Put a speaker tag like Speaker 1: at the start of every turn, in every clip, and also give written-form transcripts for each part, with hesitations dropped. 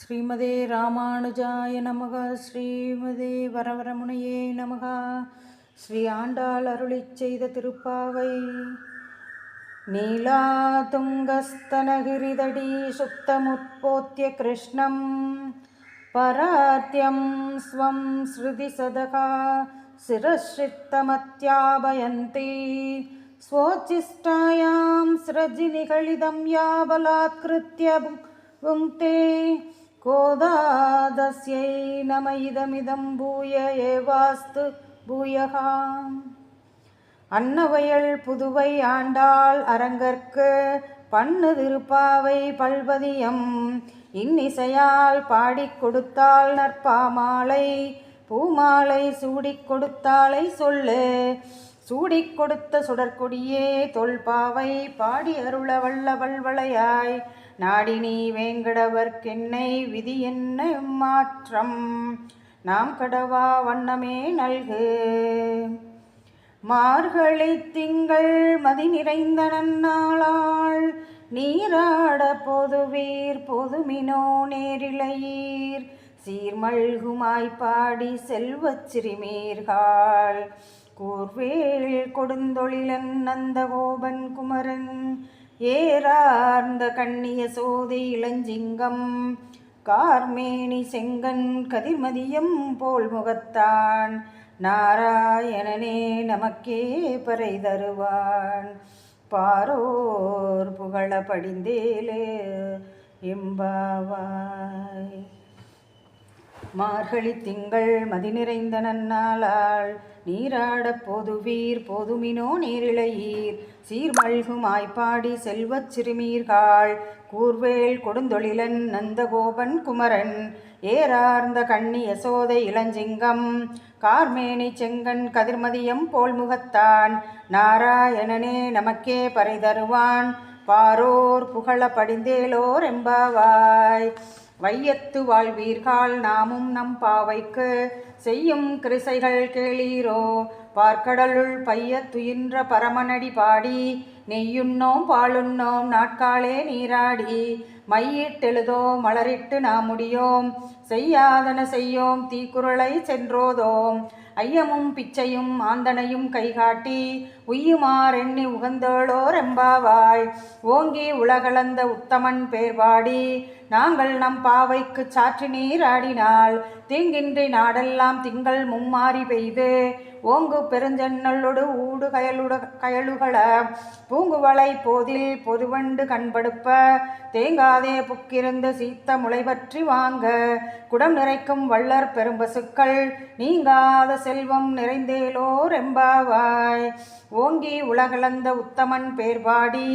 Speaker 1: ஸ்ரீமதே ராமானுஜாய நமக. ஸ்ரீமதே வரவரமுனையே நமக. ஸ்ரீ ஆண்டாள் அருளிச் செய்த திருப்பாவை. நீலாதுங்கஸ்தனகிரிதடீ சுப்தமுத்போத்ய கிருஷ்ணம் பரார்த்தியம் ஸ்வம் ஸ்ருதி சதகா சிரஸ்ரித்தமத்யாபயந்தி ஸ்வோச்சிஷ்டாயாம் ஸ்ரஜினிகளிதம் யாபலாத்கிருத்ய புங்க்தே கோதாதஸ்யை நம இதமிதம் பூய ஏவாஸ்து பூயகா. அன்னவயல் புதுவை ஆண்டாள் அரங்கற்கு பண்ணு திருப்பாவை பல்பதியம் இன்னிசையால் பாடிக் கொடுத்தாள் நற்பாமாலை பூமாலை சூடிக் கொடுத்தாளை சொல்லு. சூடிக் கொடுத்த சுடற்கொடியே தொல்பாவை பாடி அருள வல்ல வல்வளையாய் நாடினி வேங்கடவர்க்கென்னை விதி என்ன மாற்றம் நாம் கடவா வண்ணமே நல்கு. மார்கழி திங்கள் மதி நிறைந்த நன்னாளாள் நீராட பொதுவீர் பொதுமினோ நேரிழையீர் சீர்மல்குமாய்ப்பாடி செல்வச் சிறுமீர்கள் கூர்வேள் கொடுந்தொழிலன் நந்தகோபன் குமரன் ஏறார்ந்த கண்ணிய சோதி இளஞ்சிங்கம் கார்மேனி செங்கன் கதிர்மதியம் போல் முகத்தான் நாராயணனே நமக்கே பறை தருவான் பாரோர் புகழ படிந்தேலே எம்பாவாய். மார்கழி திங்கள் மதி நிறைந்த நன்னாளாள் நீராட பொதுவீர் பொதுமினோ நேரிழையீர் சீர்மல்குமாய்ப்பாடி செல்வச் சிறுமீர்கள் கூர்வேள் கொடுந்தொழிலன் நந்தகோபன் குமரன் ஏறார்ந்த கண்ணி யசோதை இளஞ்சிங்கம் கார்மேனி செங்கன் கதிர்மதியம் போல் முகத்தான் நாராயணனே நமக்கே பறை தருவான் பாரோர் புகழ படிந்தேலோர் எம்பாவாய். வையத்து வாழ்வீர்கள் நாமும் நம் பாவைக்கு செய்யும் கிருசைகள் கேளீரோ பார்க்கடலுள் பையத்துயின்ற பரமனடி பாடி நெய்யுண்ணோம் பாலுண்ணோம் நாட்காலே நீராடி மையிட்டெழுதோ மலரிட்டு நாம் முடியோம் செய்யாதன செய்யோம் தீக்குறளை சென்றோதோம் ஐயமும் பிச்சையும் ஆந்தனையும் கைகாட்டி உய்யுமாறெண்ணி உகந்தோளோர் எம்பாவாய். ஓங்கி உலகளந்த உத்தமன் பேர்வாடி நாங்கள் நம் பாவைக்கு சாற்றி நீராடினால் தீங்கின்றி நாடெல்லாம் திங்கள் மும்மாறி பெய்து ஓங்கு பெருஞ்சன்னலொடு ஊடு கயலுகள பூங்குவளை போதில் பொதுவண்டு கண்படுப்ப தேங்காதே புக்கிருந்து சீத்த முளைபற்றி வாங்க குடம் நிறைக்கும் வள்ளற் பெரும்பசுக்கள் நீங்காத செல்வம் நிறைந்தேலோர் எம்பாவாய். ஓங்கி உலகளந்த உத்தமன் பேர்பாடி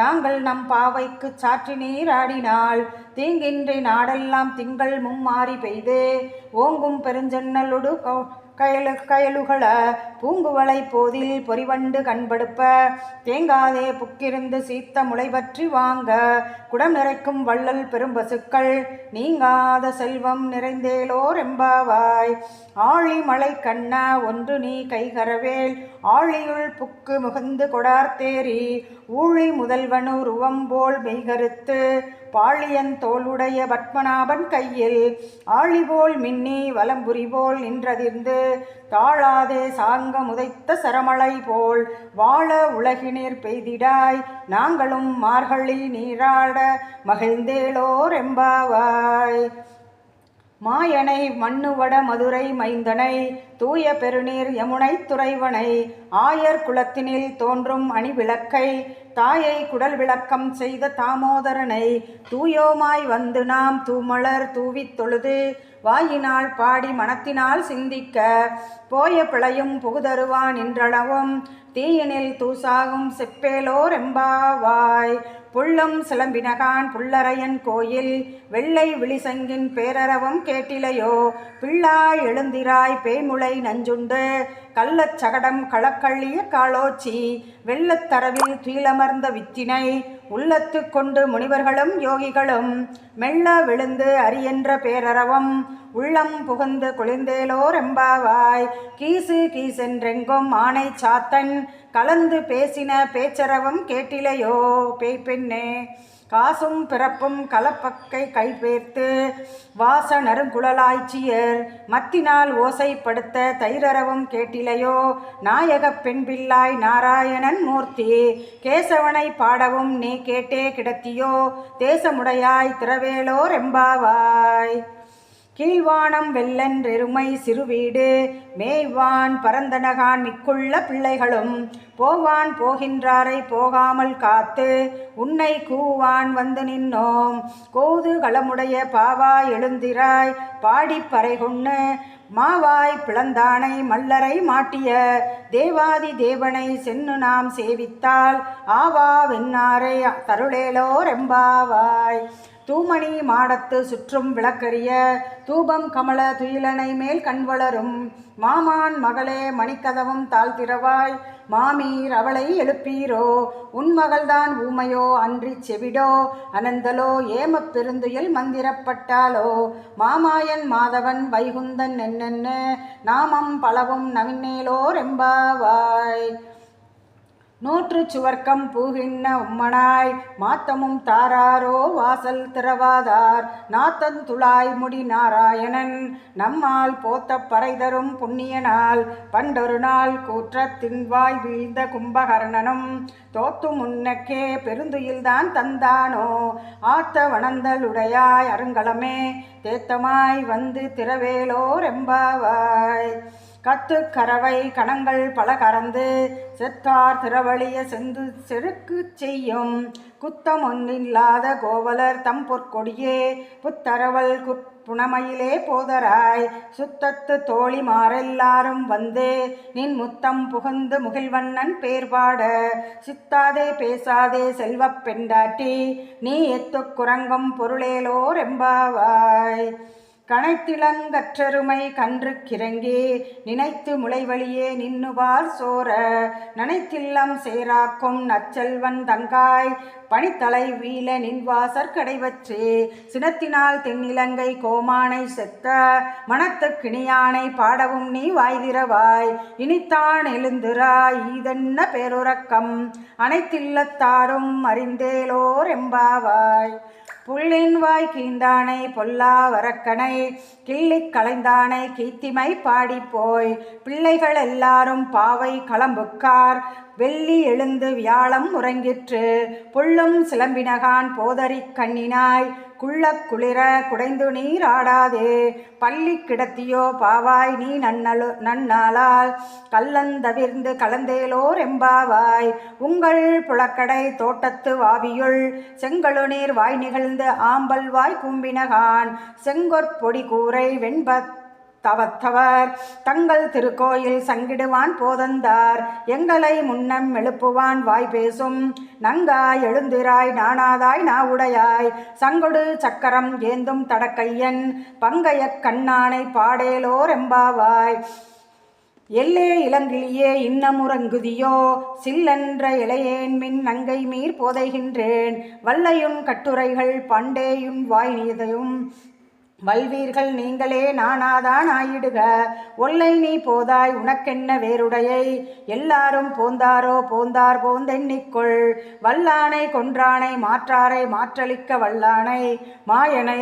Speaker 1: நாங்கள் நம் பாவைக்கு சாற்றி நீராடினால் தீங்கின்றி நாடெல்லாம் திங்கள் மும்மாறி பெய்து ஓங்கும் பெருஞ்சன்னலொடு கயலுகள பூங்குவளை போதில் பொறிவண்டு கண்படுப்ப தேங்காதே புக்கிருந்து சீத்த முளைபற்றி வாங்க குடம் நிறைக்கும் வள்ளல் பெரும்பசுக்கள் நீங்காத செல்வம் நிறைந்தேலோர் எம்பாவாய். ஆழி மலை கண்ண ஒன்று நீ கைகரவேல் ஆழியுள் புக்கு முகந்து கொடார்த்தேரி ஊழி முதல்வனு ருவம்போல் மெய்கருத்து பாழியன் தோளுடைய பத்மநாபன் கையில் ஆழிபோல் மின்னி வலம்புரிபோல் நின்றதிர்ந்து தாழாதே சாங்க முதைத்த சரமலை போல் வாழ உலகினீர் பெய்திடாய் நாங்களும் மார்கழி நீராட மகிழ்ந்தேலோர் எம்பாவாய். மாயனை மண்ணுவட மதுரை மைந்தனை தூய பெருநீர் யமுனை துறைவனை ஆயர் குலத்தினில் தோன்றும் அணிவிளக்கை தாயை குடல் விளக்கம் செய்த தாமோதரனை தூயோமாய் வந்து நாம் தூமலர் தூவித் தொழுது வாயினால் பாடி மனத்தினால் சிந்திக்க போய பிழையும் புகுதருவான் என்றளவும் தீயினில் தூசாகும் செப்பேலோர் எம்பாவாய். புள்ளும் சிலம்பினகான் புள்ளரையன் கோயில் வெள்ளை விழிசங்கின் பேரரவம் கேட்டிலையோ பிள்ளாய் எழுந்திராய் பேய்முளை நஞ்சுண்டு கள்ளச் சகடம் களக்கள்ளிய காலோச்சி வெள்ளத்தரவில் துயிலமர்ந்த வித்தினை உள்ளத்து கொண்டு முனிவர்களும் யோகிகளும் மெல்ல விழுந்து அரியென்ற பேரரவம் உள்ளம் புகுந்து குளிர்ந்தேலோர் எம்பாவாய். கீசு கீசென்றெங்கும் ஆனை சாத்தன் கலந்து பேசின பேச்சரவம் கேட்டிலையோ பேய்பெண்ணே காசும் பிறப்பும் கலப்பக்கை கைபேர்த்து வாச நறுங்குழலாய்ச்சியர் மத்தினால் ஓசைப்படுத்த தைரரவும் கேட்டிலையோ நாயகப் பெண்பிள்ளாய் நாராயணன் மூர்த்தி கேசவனை பாடவும் நீ கேட்டே கிடத்தியோ தேசமுடையாய் திரவேலோ ரெம்பாவாய். கீழ்வானம் வெள்ளென்றெருமை சிறுவீடு மேய்வான் பரந்தனகான் மிக்குள்ள பிள்ளைகளும் போவான் போகின்றாரை போகாமல் காத்து உன்னை கூவான் வந்து நின்னோம் கோது களமுடைய பாவாய் எழுந்திராய் பாடிப்பறை கொண்டு மாவாய் பிளந்தானை மல்லரை மாட்டிய தேவாதி தேவனை சென்னு நாம் சேவித்தால் ஆவா வெண்ணாரை தருளேலோ ரெம்பாவாய். தூமணி மாடத்து சுற்றும் விளக்கரிய தூபம் கமல துயிலனை மேல் கண்வளரும் மாமான் மகளே மணிக்கதவும் தாழ்த்திரவாய் மாமீர் அவளை எழுப்பீரோ உன் மகள்தான் ஊமையோ அன்றி செவிடோ அனந்தலோ ஏமப் பெருந்துயில் மந்திரப்பட்டாலோ மாமாயன் மாதவன் வைகுந்தன் என்னென்னு நாமம் பலவும் நவின்னேலோ ரெம்பாவாய். நூற்று சுவர்க்கம் பூகின்ன உம்மனாய் மாத்தமும் தாராரோ வாசல் திறவாதார் நாத்தந்துளாய் முடி நாராயணன் நம்மால் போத்த பறைதரும் புண்ணியனால் பண்டொரு நாள் கூற்றத்தின்வாய் வீழ்ந்த கும்பகர்ணனும் தோத்து முன்னக்கே பெருந்துயில்தான் தந்தானோ ஆத்த வனந்தலுடையாய் அருங்கலமே தேத்தமாய் வந்து திரவேலோ ரெம்பாவாய். கத்து கரவை கணங்கள் பல கறந்து செத்தார் திரவழிய செந்து செருக்கு செய்யும் குத்தம் ஒன்றில்லாத கோவலர் தம் பொற்கொடியே புத்தரவல் புனமையிலே போதராய் சுத்தத்து தோழி மாறெல்லாரும் வந்து நின் முத்தம் புகுந்து முகில்வண்ணன் பேர்பாட சித்தாதே பேசாதே செல்வப் பெண்டாட்டி நீ எத்து குரங்கும் பொருளேலோ ரெம்பாவாய். கனைத்திலங்கற்றருமை கன்று கிறங்கி நினைத்து முளைவழியே நின்னுபார் சோர நனைத்தில்லம் சேராக்கும் நச்செல்வன் தங்காய் பனித்தலை வீழ நின்வாசற் கடைவற்று சினத்தினால் தென்னிலங்கை கோமானை செத்த மனத்து கிணியானை பாடவும் நீ வாய்திரவாய் இனித்தான் எழுந்துராய் ஈதென்ன பேருறக்கம் அனைத்தில்லத்தாரும் அறிந்தேலோ ரெம்பாவாய். புள்ளின் வாய் கீந்தானை பொல்லா வரக்கனை கிள்ளிக் களைந்தானை கீர்த்திமை பாடிப்போய் பிள்ளைகள் எல்லாரும் பாவை களம்புக்கார் வெள்ளி எழுந்து வியாழம் உறங்கிற்று புள்ளும் சிலம்பினகான் போதறி கண்ணினாய் குள்ளக் குளிர குடைந்து நீர் ஆடாதே பள்ளி கிடத்தியோ பாவாய் நீ நன்னாளால் கல்லந்தவிர்ந்து கலந்தேலோ ரெம்பாவாய். உங்கள் புழக்கடை தோட்டத்து வாவியுள் செங்கழுநீர் வாய் நிகழ்ந்து ஆம்பல் வாய் கூம்பினகான் செங்கொற்பொடி கூரை வெண்பத் தவத்தவர் தங்கள் திருக்கோயில் சங்கிடுவான் போதந்தார் எங்களை முன்னம் எழுப்புவான் வாய் பேசும் நங்காய் எழுந்திராய் நாணாதாய் நாவுடையாய் சங்கொடு சக்கரம் ஏந்தும் தடக்கையன் பங்கைய கண்ணானை பாடேலோ ரெம்பாவாய். எல்லே இளங்கிளியே இன்னமுறங்குதியோ சில்லென்ற இளையேன் மின் நங்கை மீர் போதைகின்றேன் வல்லையுன் கட்டுரைகள் பண்டேயுன் வாய் நீதையும் வல்வீர்கள் நீங்களே நானாதான் ஆயிடுக ஒல்லை நீ போதாய் உனக்கென்ன வேறுடையை எல்லாரும் போந்தாரோ போந்தார் போந்தெண்ணிக்கொள் வல்லானை கொன்றானை மாற்றாரை மாற்றளிக்க வல்லானை மாயனை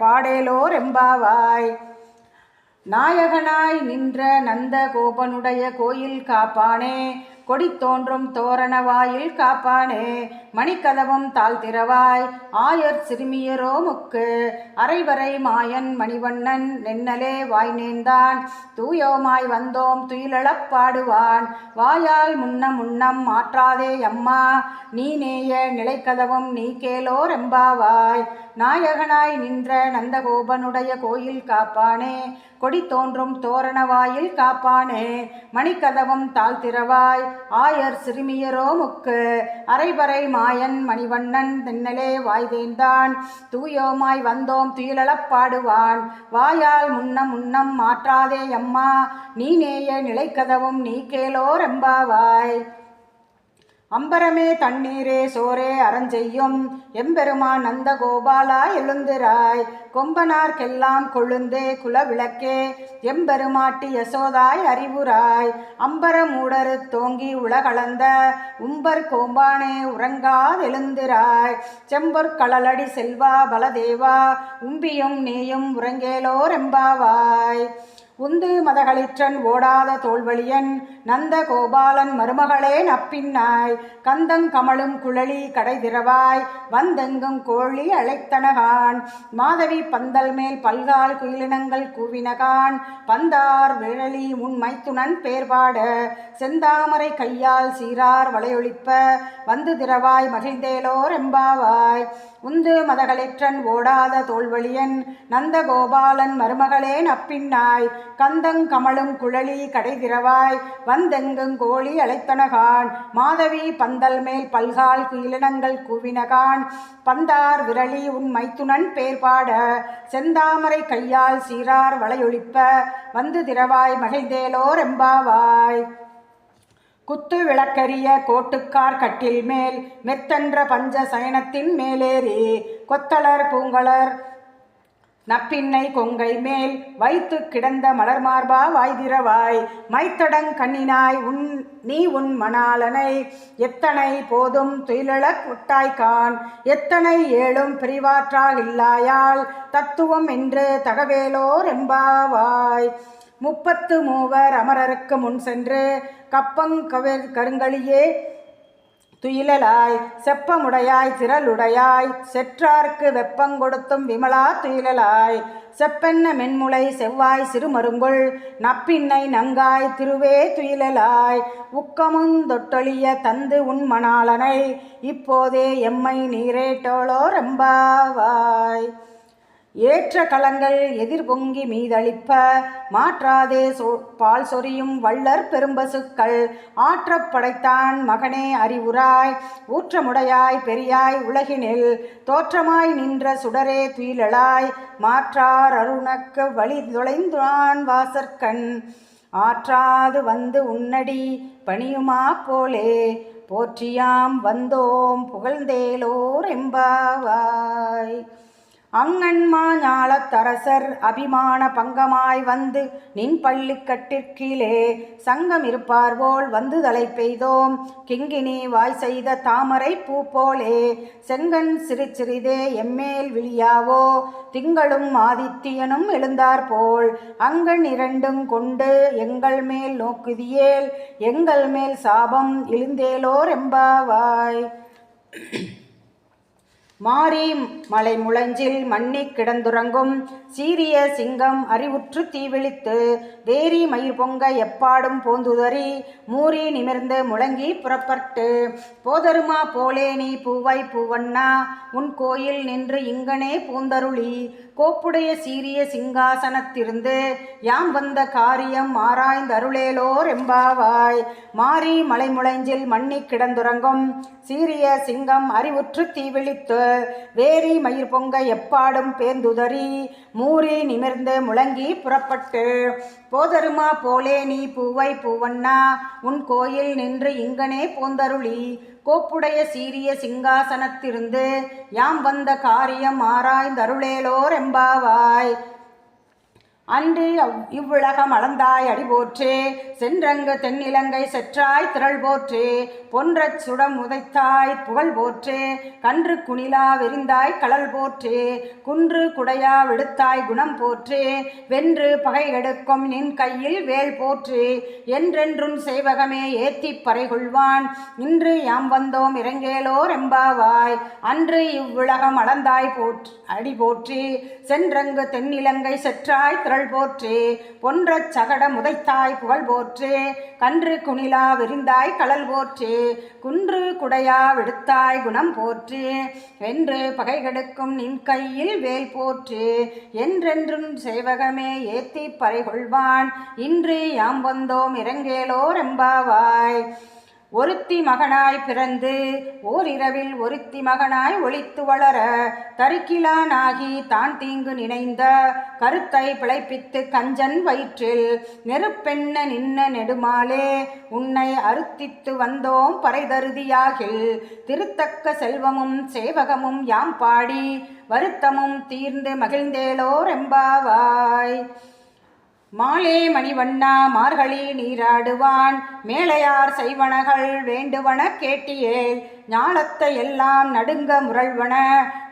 Speaker 1: பாடேலோ ரெம்பாவாய். நாயகனாய் நின்ற நந்த கோபனுடைய கோயில் காப்பானே கொடி தோன்றும் தோரண வாயில் காப்பானே மணிக்கதவும் தாழ்த்திரவாய் ஆயர் சிறுமியரோ முக்கு அரைவரை மாயன் மணிவண்ணன் நென்னலே வாய் நேர்ந்தான் தூயோமாய் வந்தோம் துயிலழப் பாடுவான் வாயால் முன்னம் மாற்றாதே அம்மா நீ நேய நிலைக்கதவும் நீ கேலோ ரெம்பாவாய். நாயகனாய் நின்ற நந்தகோபனுடைய கோயில் காப்பானே கொடி தோன்றும் தோரண வாயில் காப்பானே மணிக்கதவும் தாழ்த்திரவாய் ஆயர் சிறுமியரோ முக்கு அரைவரை மாயன் மணிவண்ணன் தென்னலே வாய்தேந்தான் தூயோமாய் வந்தோம் துயிலழப் பாடுவான் வாயால் முன்னம் மாற்றாதே அம்மா நீ நேய நிலைக்கதவும் நீ கேலோ ரெம்பாவாய். அம்பரமே தண்ணீரே சோரே அறஞ்செய்யும் எம்பெருமான் நந்த கோபாலா எழுந்திராய். கொம்பனார்க்கெல்லாம் கொழுந்தே குலவிளக்கே எம்பெருமாட்டி யசோதாய் அறிவுராய். அம்பர மூடரு தோங்கி உலகளந்த உம்பர் கோம்பானே உறங்காதெழுந்திராய். செம்பொற்களலடி செல்வா பலதேவா உம்பியும் நீயும் உறங்கேலோர் எம்பாவாய். உந்து மதகளிற்றன் ஓடாத தோல்வழியன் நந்த கோபாலன் மருமகளே நப்பின்னாய். கந்தங் கமழும் குழலி கடைதிரவாய் வந்தெங்கும் கோழி அழைத்தனகான். மாதவி பந்தல் மேல் பல்கால் குயிலினங்கள் கூவினகான். பந்தார் விழலி உன் மைத்துனன் பேர்பாட செந்தாமரை கையால் சீரார் வளையொழிப்ப வந்து திரவாய் மகிழ்ந்தேலோர் எம்பாவாய். உந்து மதகளிற்றன் ஓடாத தோல்வழியன் நந்த கோபாலன் மருமகளே நப்பின்னாய். கந்தங் கமழும் குழலி கடைதிரவாய் வந்தெங்கும் கோழி அழைத்தனகான். மாதவி பந்தல் மேல் பல்கால் குயிலினங்கள் கூவினகான். பந்தார் விரலி உன் மைத்துனன் பேர்பாட செந்தாமரை கையால் சீரார் வளையொழிப்ப வந்து திரவாய் மகிழ்ந்தேலோர் எம்பாவாய். குத்து விளக்கரிய கோட்டுக்கார் கட்டில் மேல் மெத்தென்ற பஞ்ச சயனத்தின் மேலேறி கொத்தளர் பூங்கலர் நப்பின்னை கொங்கை மேல் வைத்து கிடந்த மலர்மார்பா வாய்திரவாய். மைத்தடங் கண்ணினாய் நீ உன் மணாளனை எத்தனை போதும் துயிலழக் முட்டாய்கான். எத்தனை ஏழும் பிரிவாற்றாகில்லாயால் தத்துவம் என்று தகவேலோர் எம்பாவாய். 33 அமரருக்கு முன் சென்று கப்பங் கருங்களியே துயிலலாய். செப்பமுடையாய் திரளுடையாய் செற்றார்க்கு வெப்பங்கொடுத்தும் விமலா துயிலலாய். செப்பென்ன மென்முளை செவ்வாய் சிறுமருங்குள் நப்பின்னை நங்காய் திருவே துயிலலாய். உக்கமும் தொட்டொழிய தந்து உன் மணாளனை இப்போதே எம்மை நீரேட்டோளோர் எம்பாவாய். ஏற்ற களங்கள் எதிர்பொங்கி மீதளிப்ப மாற்றாதே பால் சொரியும் வள்ளற் பெரும்பசுக்கள் ஆற்றப் படைத்தான் மகனே அறிவுராய். ஊற்றமுடையாய் பெரியாய் உலகினில் தோற்றமாய் நின்ற சுடரே துயிலளாய். மாற்றார் அருணக்கு வழி தொலைந்தான் வாசற்கண் ஆற்றாது வந்து உன்னடி பணியுமா போலே போற்றியாம் வந்தோம் புகழ்ந்தேலோர் எம்பாவாய். அங்கன்மா ஞாலத்தரசர் அபிமான பங்கமாய் வந்து நின் பள்ளிக்கட்டிற்கீழே சங்கம் இருப்பார் போல் வந்து தலை பெய்தோம் கிங்கினி வாய் செய்த தாமரை பூ போலே. செங்கன் சிறு சிறிதே எம்மேல் விழியாவோ திங்களும் ஆதித்தியனும் எழுந்தார் போல். அங்கண் இரண்டும் கொண்டு எங்கள் மேல் நோக்குதியேல் எங்கள் மேல் சாபம் இழிந்தேலோர் எம்பாவாய். மாரி மலை முழஞ்சில் மண்ணி கிடந்துறங்கும் சீரிய சிங்கம் அறிவுற்று தீவிழித்து வேரி மயிர் பொங்க எப்பாடும் போந்துதறி மூரி நிமிர்ந்து முழங்கி புறப்பட்டு போதருமா போலே நீ பூவாய் பூவண்ணா உன் கோயில் நின்று இங்கனே பூந்தருளி கோப்புடைய சீரிய சிங்காசனத்திருந்து யாம் வந்த காரியம் ஆராய்ந்தருளேலோர் எம்பாவாய். மாரி மலை முழஞ்சில் மண்ணி கிடந்துறங்கும் சீரிய சிங்கம் அறிவுற்று தீவிழித்து வேரி மயிர் பொங்க எப்பாடும் பேர்ந்துதறி மூரி நிமிர்ந்து முழங்கி புறப்பட்டு போதருமா போலே நீ பூவாய் பூவண்ணா உன் கோயில் நின்று இங்கனே பூந்தருளி கோப்புடைய சீரிய சிங்காசனத்திருந்து யாம் வந்த காரியம் ஆராய்ந்தருளேலோர் எம்பாவாய். அன்று இவ்வுலகம் அளந்தாய் அடிபோற்றே சென்றங்கு தென்னிலங்கை செற்றாய் திரள் போற்றே பொன்றச் சுடம் உதைத்தாய் புகழ் போற்றே கன்று குணிலா வெறிந்தாய் களல் போற்றே குன்று குடையா விடுத்தாய் குணம் போற்றே வென்று பகை எடுக்கும் நின் கையில் வேல் போற்றே என்றென்றும் சேவகமே ஏத்திப் பறைகொள்வான் இன்று யாம் வந்தோம் இறங்கேலோர் எம்பாவாய். அன்று இவ்வுலகம் அளந்தாய் அடி போற்றி சென்றங்கு தென்னிலங்கை செற்றாய் போற்றே பொன்றச் சகட முதைத்தாய் புகழ் போற்றே கன்று குணிலா விரிந்தாய் களல் போற்றே குன்று குடையா விடுத்தாய் குணம் போற்றே வென்று பகை கெடுக்கும் நின் கையில் வேல் போற்றே என்றென்றும் சேவகமே ஏத்தி பறைகொள்வான் இன்று யாம் வந்தோம் இறங்கேலோர் எம்பாவாய். ஒருத்தி மகனாய் பிறந்து ஓரிரவில் ஒருத்தி மகனாய் ஒளித்து வளர தரிக்கிலானாகி தான் தீங்கு நினைந்த கருத்தை பிழைப்பித்து கஞ்சன் வயிற்றில் நெருப்பெண்ண நின்ன நெடுமாலே உன்னை அறுத்தித்து வந்தோம் பறைதருதியாகில் திருத்தக்க செல்வமும் சேவகமும் யாம் பாடி வருத்தமும் தீர்ந்து மகிழ்ந்தேலோர் எம்பாவாய். மாலே மணிவண்ணா மார்கழி நீராடுவான் மேலையார் செய்வனகள் வேண்டுவன கேட்டியே ஞாலத்தை எல்லாம் நடுங்க முரள்வன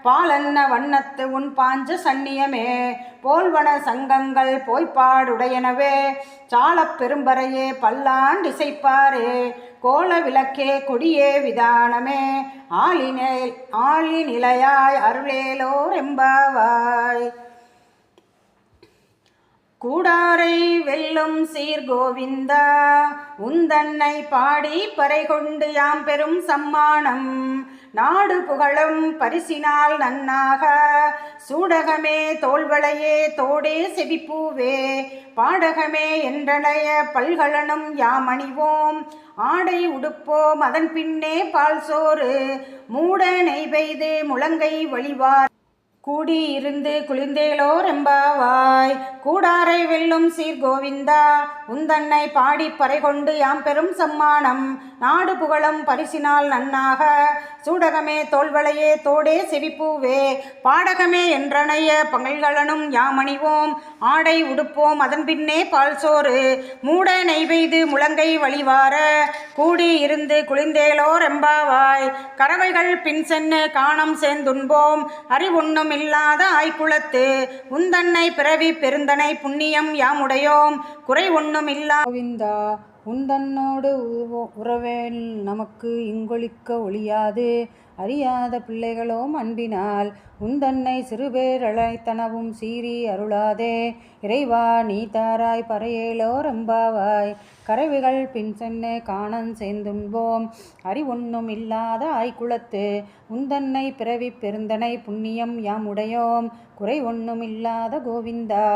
Speaker 1: பாலன்ன வண்ணத்து உன் பாஞ்ச சன்னியமே போல்வன சங்கங்கள் போய்ப்பாடுடையனவே சாலப் பெரும்பறையே பல்லாண்டு இசைப்பாரே கோல விளக்கே கொடியே விதானமே ஆளி நிலையாய் அருளேலோர் எம்பாவாய். கூடாரை வெல்லும் சீர்கோவிந்தா உந்தன்னை பாடி பறை கொண்டு யாம் பெரும் சம்மானம் நாடு புகழும் பரிசினால் நன்னாக சூடகமே தோள்வளையே தோடே செவிப்பூவே பாடகமே என்றனைய பல்கலனும் யாம் அணிவோம் ஆடை உடுப்போம் அதன் பின்னே பால் சோறு மூட நெய் பெய்து முழங்கை வழிவார் கூடியிருந்து குளிர்ந்தேலோர் எம்பாவாய். கூடாரை வெல்லும் சீர்கோவிந்தா உந்தன்னை பாடி பறை கொண்டு யாம் பெரும் சம்மானம் நாடு புகழும் பரிசினால் நன்னாக சூடகமே தோள்வளையே தோடே செவிப்பூவே பாடகமே என்றனைய பகல்களனும் யாமணிவோம் ஆடை உடுப்போம் அதன் பின்னே பால் சோறு மூட நெய் பெய்து முழங்கை வழிவார கூடி இருந்து குளிர்ந்தேலோர் எம்பாவாய். கறவைகள் பின் சென்னு காணம் சேர்ந்துண்போம் அறிவுண்ணும் இல்லாத ஆய்குலத்து உந்தன்னை பிறவி பெருந்தனை புண்ணியம் யாமுடையோம் குறை ஒன்றும் இல்லா கோவிந்தா உந்தன்னோடு உறவேல் நமக்கு இங்கொழிக்க ஒழியாது அறியாத பிள்ளைகளோம் அன்பினால் உந்தன்னை சிறுபேரழைத்தனவும் சீறி அருளாதே இறைவா நீ தாராய் பறையேலோர் எம்பாவாய். கறவைகள் பின் சென்ன காணன் சேர்ந்துண்போம் அறிவொன்னும் இல்லாத ஆய்குலத்து உந்தன்னை பிறவி பெருந்தனை புண்ணியம் யாமுடையோம் குறை ஒன்றும் இல்லாத கோவிந்தா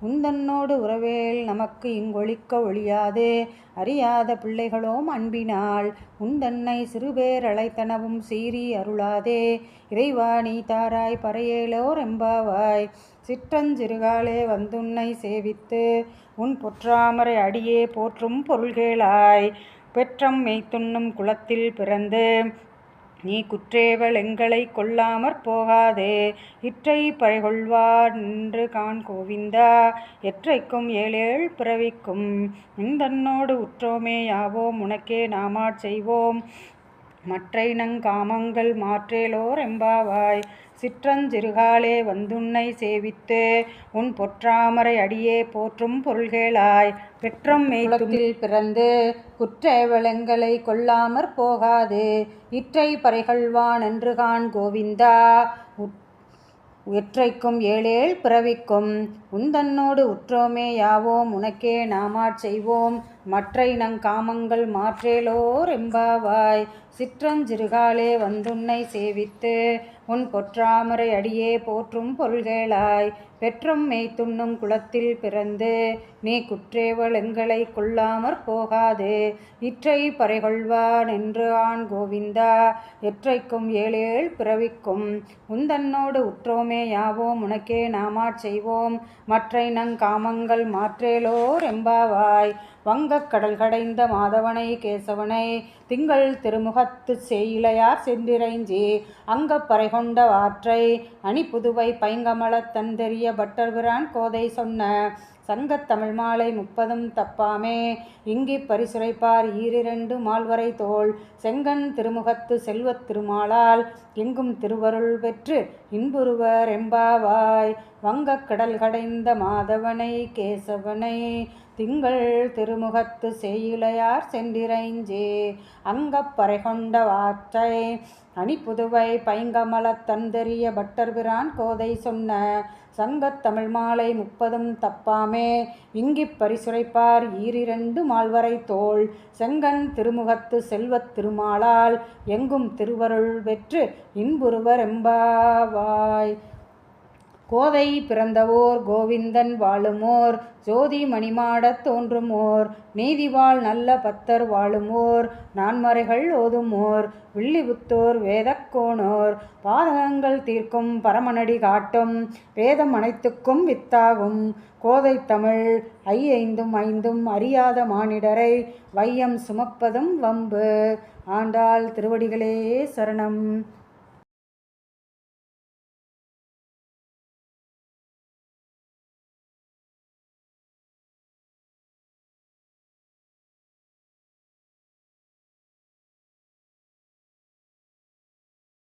Speaker 1: உந்தன்னோடு உறவேல் நமக்கு இங்கொழிக்க ஒழியாது அறியாத பிள்ளைகளோம் அன்பினால் உந்தன்னை சிறுபேரழைத்தனவும் சீறி அருளாதே இறைவா நீ தாராய் பறையேலோர் எம்பாவாய். சிற்றஞ்சிறுகாலே வந்துன்னை சேவித்து உன் பொற்றாமரை அடியே போற்றும் பொருள்களாய் பெற்றம் மெய்த்துண்ணும் குலத்தில் பிறந்து நீ குற்றேவல் எங்களை கொல்லாமற் போகாதே இற்றை பறைகொள்வார் நின்று கான் கோவிந்தா எற்றைக்கும் ஏழேழ் பிறவிக்கும் இந்தன்னோடு உற்றோமே யாவோம் உனக்கே நாமாட் செய்வோம் மற்றை நங்காமங்கள் மாற்றேலோர் எம்பாவாய். சிற்றஞ்சிறுகாலே வந்துன்னை சேவித்து உன் பொற்றாமரை அடியே போற்றும் பொருள்களாய் பெற்றம் மெய்த்துண்ணில் பிறந்து குற்றேவலங்களை கொல்லாமற் போகாது இற்றை பறைகள்வான் என்று கான் கோவிந்தா எற்றைக்கும் ஏழேழ் பிறவிக்கும் உந்தன்னோடு உற்றோமே யாவோம் உனக்கே நாமாட் செய்வோம் மற்றை நங்காமங்கள் மாற்றேலோர் எம்பாவாய். சிற்றஞ்சிறுகாலே வந்துன்னை சேவித்து உன் பொற்றாமரை அடியே போற்றும் பொருள்களாய் பெற்றும் மெய்த்துண்ணும் குலத்தில் பிறந்து நீ குற்றேவல் எங்களை கொல்லாமற் போகாது இற்றை பறைகொள்வான் என்று ஆண் கோவிந்தா எற்றைக்கும் ஏழேழ் பிறவிக்கும் உந்தன்னோடு உற்றோமே யாவோம் உனக்கே நாமாட் செய்வோம் மற்றை நங்காமங்கள் மாற்றேலோர் எம்பாவாய். வங்கக் கடல் கடைந்த மாதவனை கேசவனை திங்கள் திருமுகத்து சேயிலையார் சென்றிரைஞ்சி அங்கப்பறை கொண்ட வாற்றை அணி புதுவை பைங்கமலத் தந்தெறிய பட்டர்பிரான் கோதை சொன்ன சங்கத்தமிழ் மாலை 30 தப்பாமே இங்கிப் பரிசுரைப்பார் ஈரிரண்டு மால்வரை தோள் செங்கன் திருமுகத்து செல்வத் திருமாலால் எங்கும் திருவருள் பெற்று இன்புறுவர் எம்பாவாய். வங்கக் கடல் கடைந்த மாதவனை கேசவனை திங்கள் திருமுகத்து சேயிலையார் சென்றிரைஞ்சே அங்கப்பறை கொண்ட வாற்றை அணி புதுவை பைங்கமலத் தந்தெறிய பட்டர்பிரான் கோதை சொன்ன சங்கத்தமிழ் மாலை 30 தப்பாமே இங்கிப் பரிசுரைப்பார் ஈரிரண்டு மால்வரை தோள் செங்கன் திருமுகத்து செல்வத் திருமாலால் எங்கும் திருவருள் பெற்று இன்புறுவர் எம்பாவாய். கோதை பிறந்தவோர் கோவிந்தன் வாழுமோர் ஜோதி மணிமாடத் தோன்றுமோர் நீதிவாள் நல்ல பத்தர் வாழுமோர் நான்மறைகள் ஓதுமோர் வில்லிபுத்தோர் வேதக்கோணோர் பாதகங்கள் தீர்க்கும் பரமனடி காட்டும் வேதம் அனைத்துக்கும் வித்தாகும் கோதை தமிழ் ஐந்தும் ஐந்தும் அறியாத மானிடரை வையம் சுமப்பதும் வம்பு. ஆண்டாள் திருவடிகளே சரணம்.